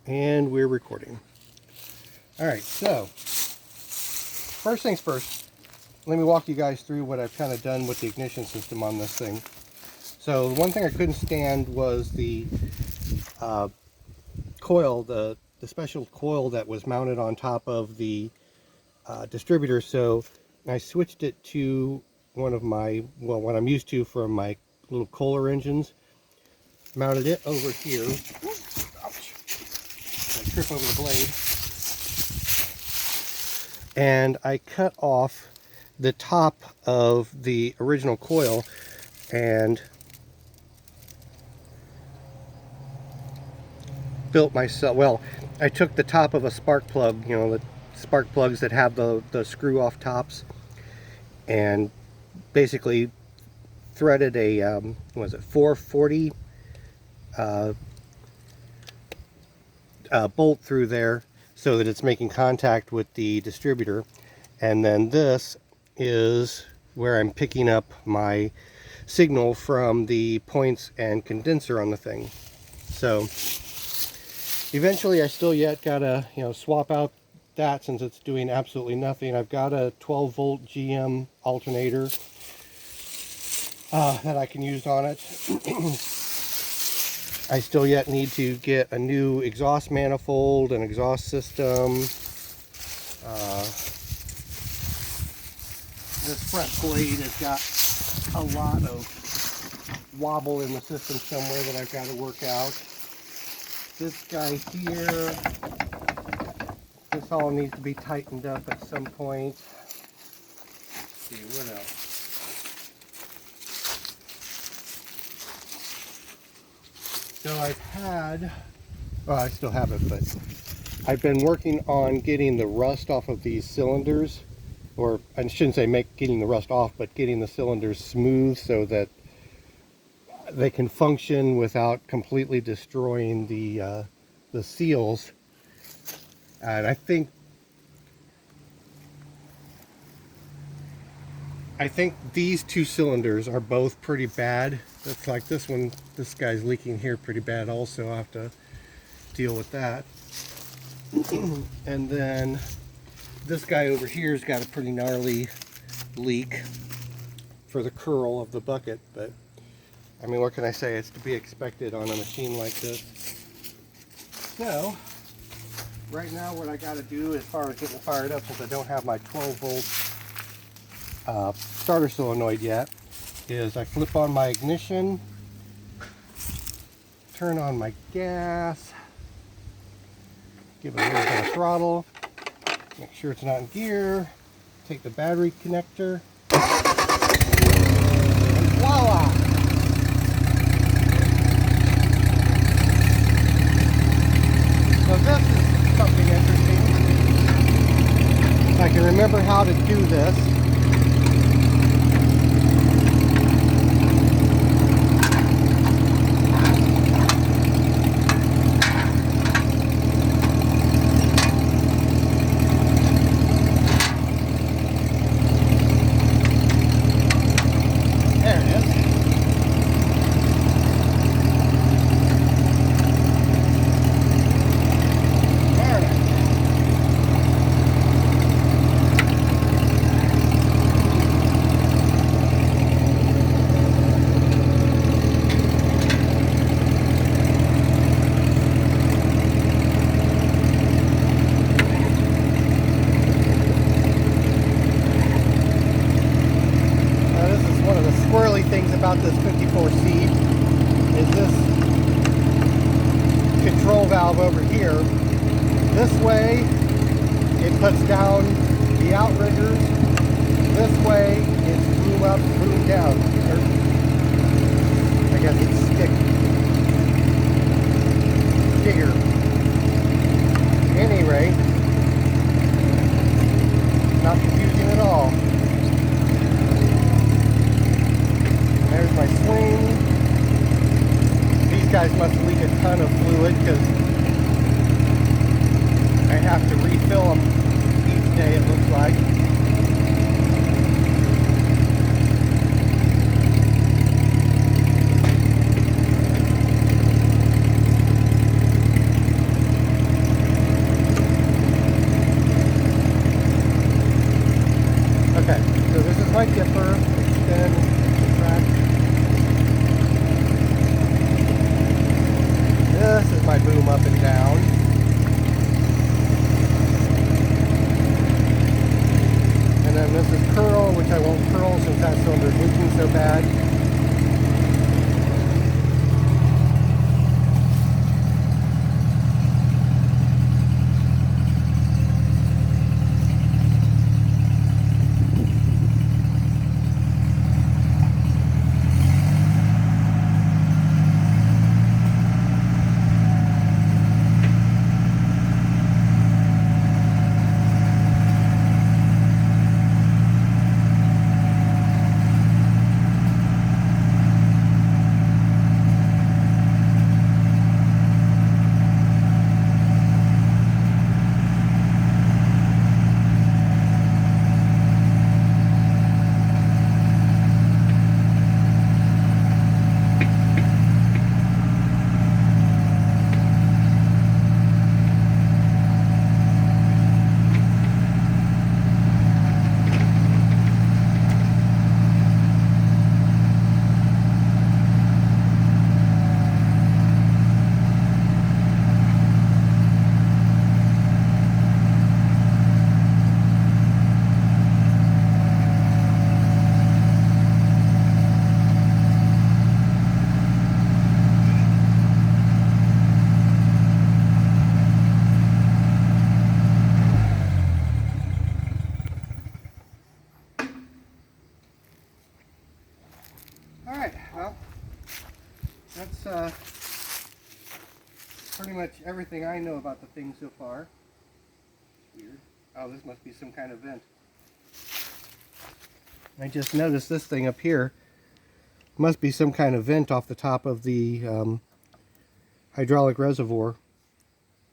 And we're recording. Alright, so first things first, let me walk you guys through what I've kind of done with the ignition system on this thing. So the one thing I couldn't stand was the coil, the special coil that was mounted on top of the distributor. So I switched it to one of my, well, what I'm used to from my little Kohler engines. Mounted it over here. Ouch. I trip over the blade. And I cut off the top of the original coil and built myself, well, I took the top of a spark plug, you know, the spark plugs that have the screw off tops, and basically threaded a, what was it, 440 bolt through there so that it's making contact with the distributor. And then this is where I'm picking up my signal from the points and condenser on the thing. So eventually I still yet gotta, you know, swap out that since it's doing absolutely nothing. I've got a 12 volt GM alternator that I can use on it. I still yet need to get a new exhaust manifold, an exhaust system. This front blade has got a lot of wobble in the system somewhere that I've got to work out. This guy here, this all needs to be tightened up at some point. Let's see, what else? So I've had, well, I still have it, but I've been working on getting the rust off of these cylinders, or I shouldn't say getting the rust off, but getting the cylinders smooth so that they can function without completely destroying the seals. And I think these two cylinders are both pretty bad. Looks like this one, this guy's leaking here pretty bad also. I'll have to deal with that. And then this guy over here's got a pretty gnarly leak for the curl of the bucket, but I mean, what can I say? It's to be expected on a machine like this. So right now what I got to do as far as getting fired up, since I don't have my 12 volt starter solenoid yet, is I flip on my ignition, turn on my gas, give it a little bit of throttle, make sure it's not in gear, take the battery connector, and voila! So this is something interesting. If I can remember how to do this. Things about this 54C is this control valve over here. This way it puts down the outriggers. This way it's boom up, boom down. Or, I guess it's digger. At any rate, not confusing at all. There's my swing. These guys must leak a ton of fluid because I have to refill them each day, it looks like. my boom up and down. And then this is curl, which I won't curl since that cylinder is leaking so bad. Alright, well, that's pretty much everything I know about the thing so far. Weird. Oh, this must be some kind of vent. I just noticed this thing up here must be some kind of vent off the top of the hydraulic reservoir.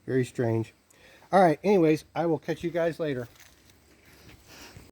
Very strange. Alright, anyways, I will catch you guys later.